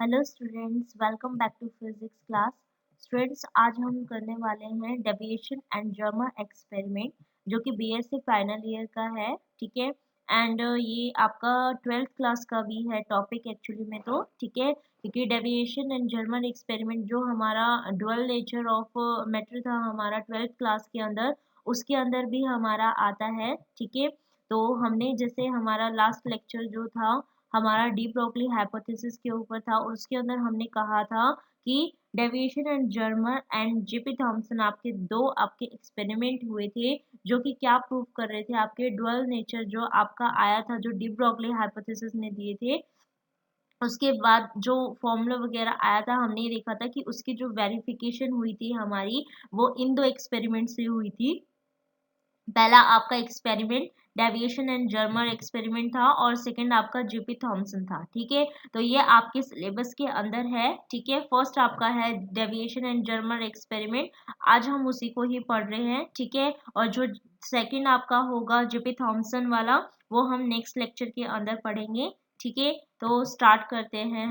Hello students, welcome back to physics class. Students, आज हम करने वाले हैं डेविएशन एंड जर्मर एक्सपेरिमेंट, जो कि बीएससी फाइनल ईयर का है। ठीक है। एंड ये आपका 12th क्लास का भी है टॉपिक एक्चुअली में, तो ठीक है, क्योंकि डेविएशन एंड जर्मर एक्सपेरिमेंट जो हमारा डुअल नेचर ऑफ मैटर था हमारा 12th क्लास के अंदर, उसके अंदर भी हमारा आता है। ठीक है। तो हमने जैसे हमारा लास्ट लेक्चर जो था हमारा डी ब्रोगली हाइपोथेसिस के ऊपर था, और उसके अंदर हमने कहा था कि Davisson and Germer and GP Thomson आपके दो आपके एक्सपेरिमेंट हुए थे, जो कि क्या प्रूव कर रहे थे, आपके डुअल नेचर जो आपका आया था, जो डी ब्रोगली हाइपोथेसिस ने दिए थे। उसके बाद जो फॉर्मूला वगैरह आया था, हमने ये देखा था कि उसकी जो वेरिफिकेशन हुई थी हमारी, वो इन दो एक्सपेरिमेंट से हुई थी। पहला आपका experiment deviation and Germer experiment था, और सेकंड आपका जीपी थॉमसन था। ठीक है। तो ये आपके सिलेबस के अंदर है। ठीक है। फर्स्ट आपका है डेविएशन एंड जर्मर एक्सपेरिमेंट, आज हम उसी को ही पढ़ रहे हैं। ठीक है। और जो सेकंड आपका होगा जीपी थॉमसन वाला, वो हम नेक्स्ट लेक्चर के अंदर पढ़ेंगे। ठीक है। तो स्टार्ट करते हैं।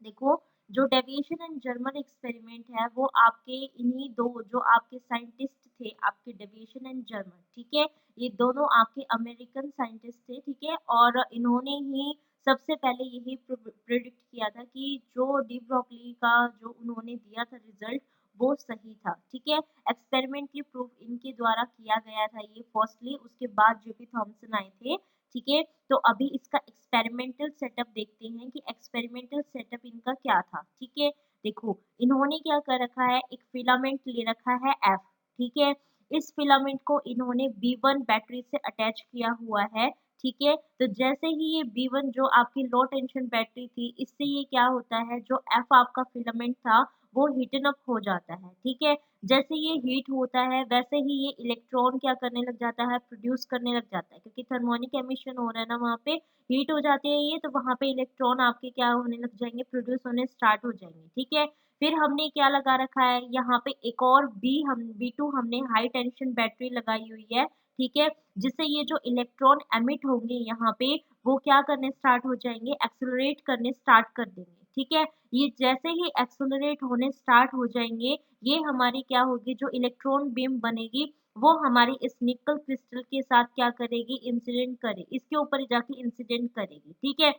देखो, जो डेविएशन एंड जर्मर एक्सपेरिमेंट है, वो आपके इन्हीं दो जो आपके साइंटिस्ट थे, आपके डेविएशन एंड जर्मर, ठीक है, ये दोनों आपके अमेरिकन साइंटिस्ट थे। ठीक है। और इन्होंने ही सबसे पहले यही प्रिडिक्ट किया था कि जो डी ब्रोगली का जो उन्होंने दिया था रिजल्ट, वो सही था। ठीक है। एक्सपेरिमेंटली प्रूफ इनके द्वारा किया गया था ये फर्स्टली, उसके बाद जेपी थॉमसन आए थे। ठीक है। तो अभी इसका एक्सपेरिमेंटल सेटअप देखते हैं कि एक्सपेरिमेंटल सेटअप इनका क्या था। ठीक है। देखो, इन्होंने क्या कर रखा है, एक फिलामेंट ले रखा है एफ। ठीक है। इस फिलामेंट को इन्होंने B1 बैटरी से अटैच किया हुआ है। ठीक है। तो जैसे ही ये B1 जो आपकी लो टेंशन बैटरी थी, इससे ये क्या होता है, जो एफ आपका फिलामेंट था, वो हीटन अप हो जाता है। ठीक है। जैसे ये हीट होता है, वैसे ही ये इलेक्ट्रॉन क्या करने लग जाता है, प्रोड्यूस करने लग जाता है, क्योंकि थर्मोनिक एमिशन हो रहा है ना, वहाँ पे हीट हो जाती है ये, तो वहाँ पे इलेक्ट्रॉन आपके क्या होने लग जाएंगे, प्रोड्यूस होने स्टार्ट हो जाएंगे। ठीक है। फिर हमने क्या लगा रखा है यहाँ पे, एक और B2 हमने हाई टेंशन बैटरी लगाई हुई है। ठीक है। जिससे ये जो इलेक्ट्रॉन एमिट होंगे यहाँ पे, वो क्या करने स्टार्ट हो जाएंगे, एक्सेलरेट करने स्टार्ट कर देंगे। ठीक है। ये जैसे ही एक्सेलरेट होने स्टार्ट हो जाएंगे, ये हमारी क्या होगी, जो इलेक्ट्रॉन बीम बनेगी, वो हमारी इस निकल क्रिस्टल के साथ क्या करेगी, इंसिडेंट करेगी, इसके ऊपर जाके इंसिडेंट करेगी। ठीक है।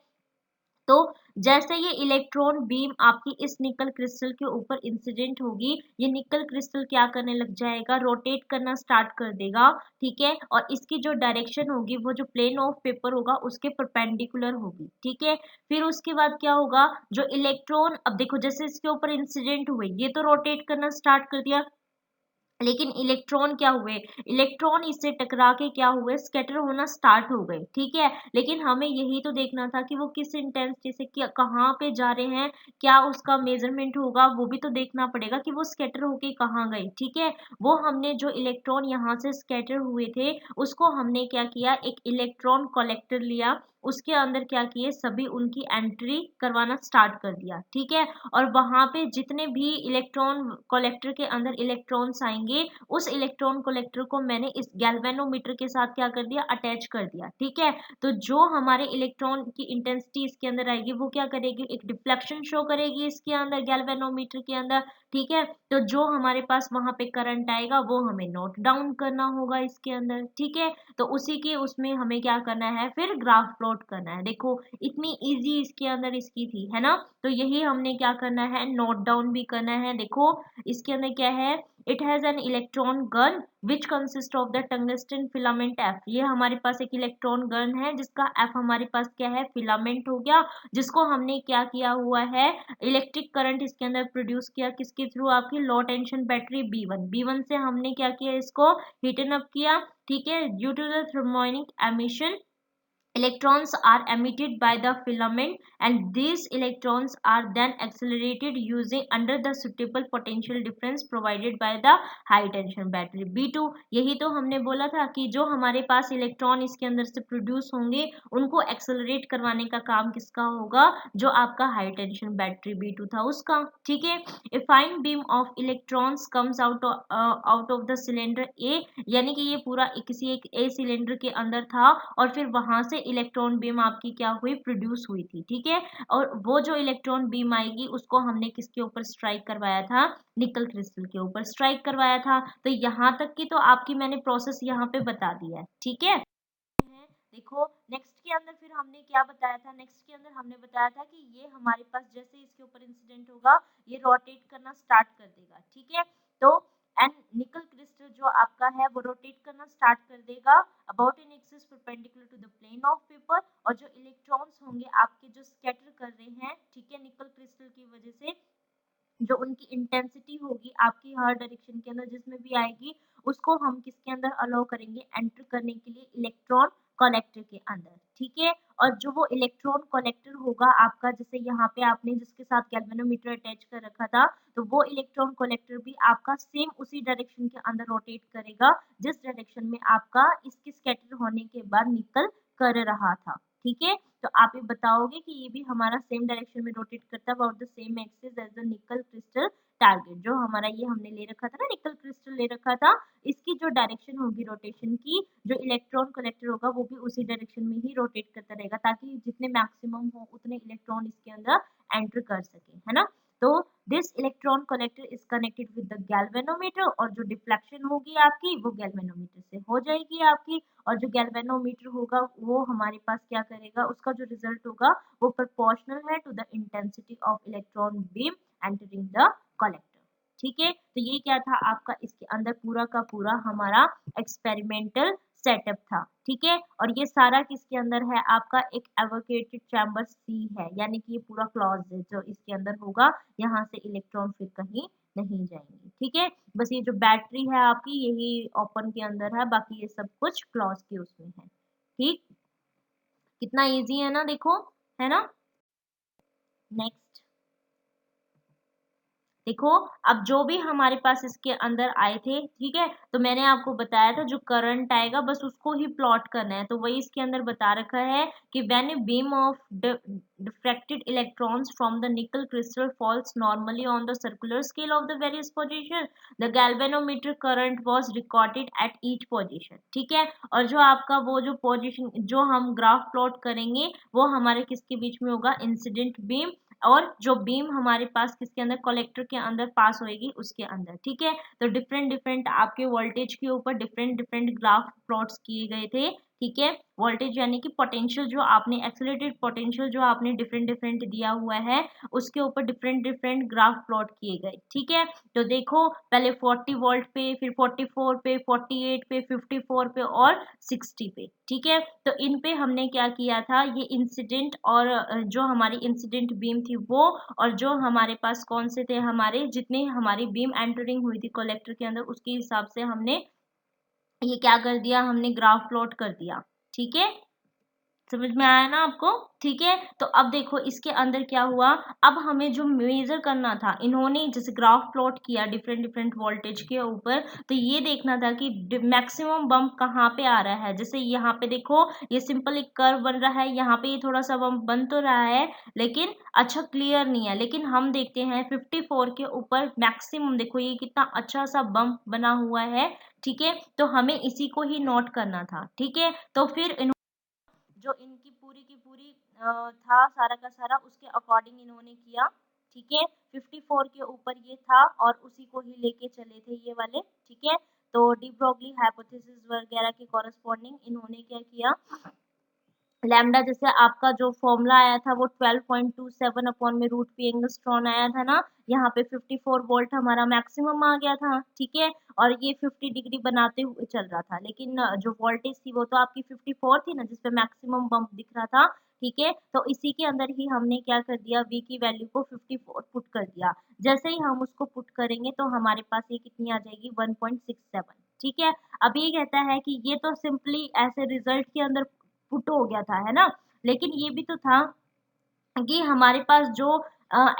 तो जैसे ये इलेक्ट्रॉन बीम आपकी इस निकल क्रिस्टल के ऊपर इंसिडेंट होगी, ये निकल क्रिस्टल क्या करने लग जाएगा, रोटेट करना स्टार्ट कर देगा। ठीक है। और इसकी जो डायरेक्शन होगी, वो जो प्लेन ऑफ पेपर होगा, उसके परपेंडिकुलर होगी। ठीक है। फिर उसके बाद क्या होगा, जो इलेक्ट्रॉन, अब देखो जैसे इसके ऊपर इंसिडेंट हुए, ये तो रोटेट करना स्टार्ट कर दिया, लेकिन इलेक्ट्रॉन क्या हुए, इलेक्ट्रॉन इससे टकरा के क्या हुए, स्कैटर होना स्टार्ट हो गए। ठीक है। लेकिन हमें यही तो देखना था कि वो किस इंटेंसिटी से क्या, कहाँ पे जा रहे हैं, क्या उसका मेजरमेंट होगा, वो भी तो देखना पड़ेगा कि वो स्कैटर होके कहाँ गए। ठीक है। वो हमने जो इलेक्ट्रॉन यहाँ से स्कैटर हुए थे, उसको हमने क्या किया, एक इलेक्ट्रॉन कलेक्टर लिया, उसके अंदर क्या किए, सभी उनकी एंट्री करवाना स्टार्ट कर दिया। ठीक है। और वहां पे जितने भी इलेक्ट्रॉन कलेक्टर के अंदर इलेक्ट्रॉन्स आएंगे, उस इलेक्ट्रॉन कलेक्टर को मैंने इस गैल्वेनोमीटर के साथ क्या कर दिया, अटैच कर दिया। ठीक है। तो जो हमारे इलेक्ट्रॉन की इंटेंसिटी इसके अंदर आएगी, वो क्या करेगी, एक डिफ्लेक्शन शो करेगी इसके अंदर, गैल्वेनोमीटर के अंदर। ठीक है। तो जो हमारे पास वहां पे करंट आएगा, वो हमें नोट डाउन करना होगा इसके अंदर। ठीक है। तो उसी के उसमें हमें क्या करना है, फिर ग्राफ प्लॉट करना है। देखो, इतनी इजी इसके अंदर इसकी थी, है ना। तो यही हमने क्या करना है, नोट डाउन भी करना है। देखो, इसके अंदर क्या है, it has an electron gun which consist of the tungsten filament F. ये हमारे पास एक इलेक्ट्रॉन गन है, जिसका एफ हमारे पास क्या है, फिलामेंट हो गया, जिसको हमने क्या किया हुआ है, इलेक्ट्रिक करंट इसके अंदर प्रोड्यूस किया, किसके थ्रू, आपकी लो टेंशन बैटरी B1 से हमने क्या किया, इसको हीटन अप किया। ठीक है। Due to the thermionic emission, electrons are emitted by the filament, and these electrons are then accelerated using under the suitable potential difference provided by the high tension battery B2। यही तो हमने बोला था कि जो हमारे पास इलेक्ट्रॉन इसके अंदर से प्रोड्यूस होंगे, उनको एक्सेलरेट करवाने का काम किसका होगा, जो आपका हाई टेंशन बैटरी B2 था उसका। ठीक है। A fine beam of electrons comes out of the cylinder a, यानी कि ये पूरा किसी एक ए सिलेंडर के अंदर था, और फिर वहां से इलेक्ट्रॉन बीम आपकी क्या हुई, प्रोड्यूस हुई थी, ठीक है। और वो जो इलेक्ट्रॉन बीम आएगी उसको हमने किसके ऊपर स्ट्राइक करवाया था, निकल क्रिस्टल के ऊपर स्ट्राइक करवाया था। तो यहाँ तक की तो आपकी मैंने प्रोसेस यहाँ पे बता दिया है, ठीक है। देखो नेक्स्ट के अंदर फिर हमने क्या बताया था, नेक्स्ट के अंदर हमने बताया था कि ये हमारे पास जैसे इसके ऊपर इंसिडेंट होगा ये रोटेट करना स्टार्ट कर देगा, ठीक है। तो एंड निकल क्रिस्टल जो आपका है वो रोटेट करना स्टार्ट कर देगा about an axis perpendicular to the plane of paper, और जो इलेक्ट्रॉन्स होंगे आपके जो स्कैटर कर रहे हैं, ठीक है, निकल क्रिस्टल की वजह से जो उनकी इंटेंसिटी होगी आपकी हर डायरेक्शन के अंदर जिसमें भी आएगी उसको हम किसके अंदर अलाउ करेंगे, एंटर करने के लिए इलेक्ट्रॉन कलेक्टर के अंदर, ठीक है। और जो वो इलेक्ट्रॉन कलेक्टर होगा आपका, जैसे यहाँ पे आपने जिसके साथ गैल्वेनोमीटर अटैच कर रखा था, तो वो इलेक्ट्रॉन कलेक्टर भी आपका सेम उसी डायरेक्शन के अंदर रोटेट करेगा जिस डायरेक्शन में आपका इसके स्कैटर होने के बाद निकल कर रहा था, ठीक है। तो आप ये बताओगे कि ये भी हमारा सेम डायरेक्शन में रोटेट करता है about the same axis as the nickel crystal target. जो हमारा ये हमने ले रखा था ना, निकल क्रिस्टल ले रखा था, इसकी जो डायरेक्शन होगी रोटेशन की, जो इलेक्ट्रॉन कलेक्टर होगा वो भी उसी डायरेक्शन में ही रोटेट करता रहेगा ताकि जितने मैक्सिमम हो उतने इलेक्ट्रॉन इसके अंदर एंटर कर सके, है ना। तो this electron collector is connected with the galvanometer, और जो डिफ्लेक्शन होगी आपकी वो गैल्वेनोमीटर से हो जाएगी आपकी, और जो गैल्वेनोमीटर होगा वो हमारे पास क्या करेगा, उसका जो रिजल्ट होगा वो प्रोपोर्शनल है to the intensity of electron beam entering the collector, ठीक है। तो ये क्या था आपका, इसके अंदर पूरा का पूरा हमारा एक्सपेरिमेंटल सेटअप था, ठीक है। और ये सारा किसके अंदर है आपका, एक एवोकेटेड चैम्बर सी है, यानी कि ये पूरा क्लॉज है जो इसके अंदर होगा, यहाँ से इलेक्ट्रॉन फिर कहीं नहीं जाएंगे, ठीक है। बस ये जो बैटरी है आपकी यही ओपन के अंदर है, बाकी ये सब कुछ क्लॉज के उसमें है, ठीक। कितना इजी है ना, देखो, है ना। नेक्स्ट देखो, अब जो भी हमारे पास इसके अंदर आए थे, ठीक है, तो मैंने आपको बताया था जो करंट आएगा बस उसको ही प्लॉट करना है, तो वही इसके अंदर बता रखा है कि when a beam of diffracted electrons from the nickel crystal falls normally on the circular scale of the various position, the galvanometer current was recorded at each position, ठीक है। और जो आपका वो जो पोजीशन जो हम ग्राफ प्लॉट करेंगे वो हमारे किसके बीच में होगा, इंसिडेंट बीम और जो बीम हमारे पास किसके अंदर, कलेक्टर के अंदर पास होएगी उसके अंदर, ठीक है। तो डिफरेंट डिफरेंट आपके वोल्टेज के ऊपर डिफरेंट डिफरेंट ग्राफ प्लॉट्स किए गए थे, ठीक है। वोल्टेज यानी कि पोटेंशियल जो आपने एक्सेलरेटेड पोटेंशियल जो आपने डिफरेंट डिफरेंट दिया हुआ है उसके ऊपर डिफरेंट डिफरेंट ग्राफ प्लॉट किए गए, ठीक है। तो देखो पहले 40 वोल्ट पे, फिर 44 पे, 48 पे, 54 पे और 60 पे, ठीक है। तो इन पे हमने क्या किया था, ये इंसिडेंट और जो हमारी इंसिडेंट बीम थी वो, और जो हमारे पास कौन से थे, हमारे जितने हमारी बीम एंटरिंग हुई थी कलेक्टर के अंदर उसके हिसाब से हमने ये क्या कर दिया, हमने ग्राफ प्लॉट कर दिया, ठीक है। समझ में आया ना आपको, ठीक है। तो अब देखो इसके अंदर क्या हुआ, अब हमें जो मेजर करना था, इन्होंने जैसे ग्राफ प्लॉट किया डिफरेंट डिफरेंट वोल्टेज के ऊपर, तो ये देखना था कि मैक्सिमम बम्प कहाँ पे आ रहा है। जैसे यहाँ पे देखो ये सिंपल एक कर्व बन रहा है, यहाँ पे ये थोड़ा सा बम्प बन तो रहा है लेकिन अच्छा क्लियर नहीं है, लेकिन हम देखते हैं 54 के ऊपर मैक्सिमम, देखो ये कितना अच्छा सा बम्प बना हुआ है, ठीक है। तो हमें इसी को ही नोट करना था, ठीक है। तो फिर जो इनकी पूरी की पूरी था सारा का सारा उसके अकॉर्डिंग इन्होंने किया, ठीक है। 54 के ऊपर ये था और उसी को ही लेके चले थे ये वाले, ठीक है। तो डी ब्रोगली हाइपोथेसिस वगैरह के कॉरेस्पॉन्डिंग इन्होंने क्या किया, लैम्डा जैसे आपका जो फॉर्मूला आया था वो 12.27 अपॉन में रूट पी एंगस्ट्रॉन आया था ना, यहाँ पे 54 वोल्ट हमारा मैक्सिमम आ गया था, ठीक है। और ये 50 डिग्री बनाते हुए चल रहा था, लेकिन जो वोल्टेज थी वो तो आपकी 54 थी ना जिसपे मैक्सिमम बम्प दिख रहा था, ठीक है। तो इसी के अंदर ही हमने क्या कर दिया, v की वैल्यू को 54 पुट कर दिया। जैसे ही हम उसको पुट करेंगे तो हमारे पास ये कितनी आ जाएगी, 1.67, ठीक है। अब ये कहता है कि ये तो सिंपली ऐसे रिजल्ट के अंदर पुट हो गया था, है ना, लेकिन ये भी तो था कि हमारे पास जो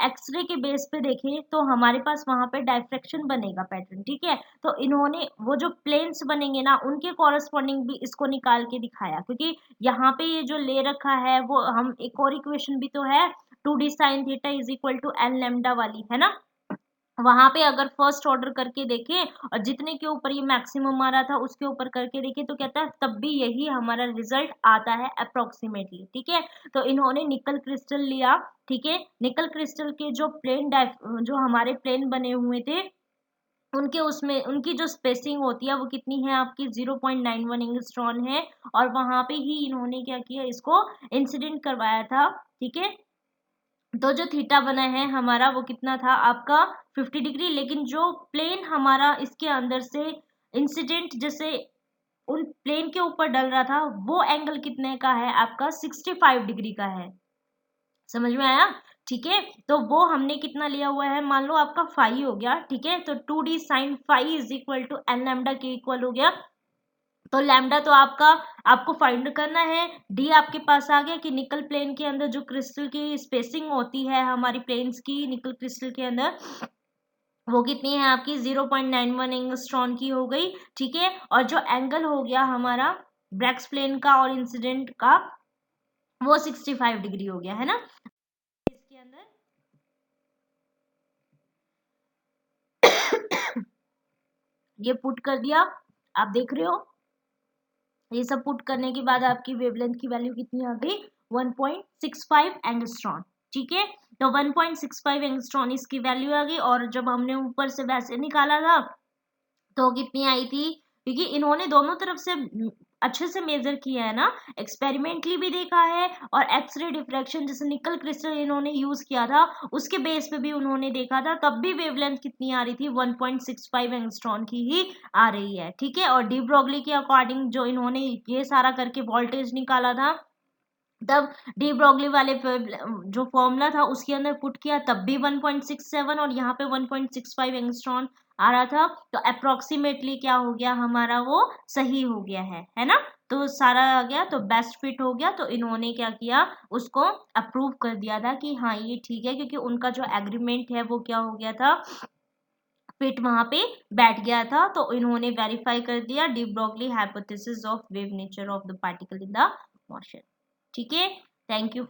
एक्सरे के बेस पे देखें तो हमारे पास वहां पे डायफ्रैक्शन बनेगा पैटर्न, ठीक है। तो इन्होंने वो जो प्लेन्स बनेंगे ना उनके कॉरेस्पॉन्डिंग भी इसको निकाल के दिखाया, क्योंकि यहाँ पे ये जो ले रखा है वो हम एक और इक्वेशन भी तो है 2d sin theta is equal to n lambda वाली, है ना। वहां पे अगर फर्स्ट ऑर्डर करके देखें और जितने के ऊपर ये मैक्सिमम आ रहा था उसके ऊपर करके देखें तो कहता है तब भी यही हमारा रिजल्ट आता है अप्रोक्सीमेटली। ठीक है, तो इन्होंने निकल क्रिस्टल लिया। ठीक है, निकल क्रिस्टल के जो जो हमारे प्लेन बने हुए थे उनके उसमें उनकी जो स्पेसिंग होती है वो कितनी है आपकी 0.91 एंगस्ट्रॉन है। और वहां पे ही इन्होंने क्या किया, इसको इंसिडेंट करवाया था। ठीक है, तो जो थीटा बना है हमारा वो कितना था आपका 50 डिग्री, लेकिन जो प्लेन हमारा इसके अंदर से इंसिडेंट जैसे उन प्लेन के ऊपर डल रहा था वो एंगल कितने का है आपका 65 डिग्री का है। समझ में आया? ठीक है, तो वो हमने कितना लिया हुआ है, मान लो आपका फाई हो गया। ठीक है, तो 2d sine phi is equal to n lambda के इक्वल हो गया। तो लैम्डा तो आपको फाइंड करना है। डी आपके पास आ गया कि निकल प्लेन के अंदर जो क्रिस्टल की स्पेसिंग होती है हमारी प्लेन्स की निकल क्रिस्टल के अंदर वो कितनी है आपकी 0.91 एंगस्ट्रॉन की हो गई। ठीक है, और जो एंगल हो गया हमारा ब्रैक्स प्लेन का और इंसिडेंट का वो 65 डिग्री हो गया है ना। इसके अंदर ये पुट कर दिया, आप देख रहे हो। ये सब पुट करने के बाद आपकी वेवलेंथ की वैल्यू कितनी आ गई 1.65 एंगस्ट्रॉन। ठीक है, तो 1.65 एंगस्ट्रॉन इसकी वैल्यू आ गई। और जब हमने ऊपर से वैसे निकाला था तो कितनी आई थी, क्योंकि इन्होंने दोनों तरफ से अच्छे से मेजर किया है ना, एक्सपेरिमेंटली भी देखा है और एक्सरे डिफ्रैक्शन जैसे निकल क्रिस्टल इन्होंने यूज किया था उसके बेस पे भी उन्होंने देखा था, तब भी वेवलेंथ कितनी आ रही थी 1.65 एंगस्ट्रॉन की ही आ रही है। ठीक है, और डी ब्रोगली के अकॉर्डिंग जो इन्होंने ये सारा करके वोल्टेज निकाला था तब डी ब्रोगली वाले जो फॉर्मूला था उसके अंदर पुट किया तब भी 1.67 और यहाँ पे 1.65 एंगस्ट्रॉन आ रहा था। तो अप्रोक्सीमेटली क्या हो गया हमारा वो सही हो गया है ना। तो सारा आ गया, तो बेस्ट फिट हो गया। तो इन्होंने क्या किया, उसको अप्रूव कर दिया था कि हाँ ये ठीक है, क्योंकि उनका जो एग्रीमेंट है वो क्या हो गया था, फिट वहां पे बैठ गया था। तो इन्होंने वेरीफाई कर दिया de Broglie hypothesis of wave nature of the particle in the motion. ठीक है, थैंक यू।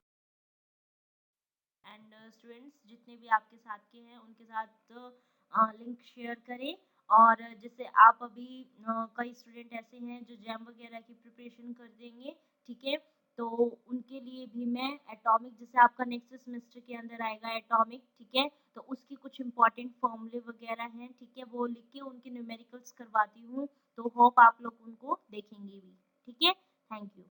एंड स्टूडेंट्स जितने भी आपके साथ के हैं उनके साथ लिंक शेयर करें। और जैसे आप अभी कई स्टूडेंट ऐसे हैं जो जैम वगैरह की प्रिपरेशन कर देंगे। ठीक है, तो उनके लिए भी मैं एटॉमिक, जैसे आपका नेक्स्ट सेमेस्टर के अंदर आएगा एटॉमिक। ठीक है, तो उसकी कुछ इंपॉर्टेंट फॉर्मूले वगैरह हैं, ठीक है, वो लिख के उनके न्यूमेरिकल्स करवाती हूँ। तो होप आप लोग उनको देखेंगे भी। ठीक है, थैंक यू।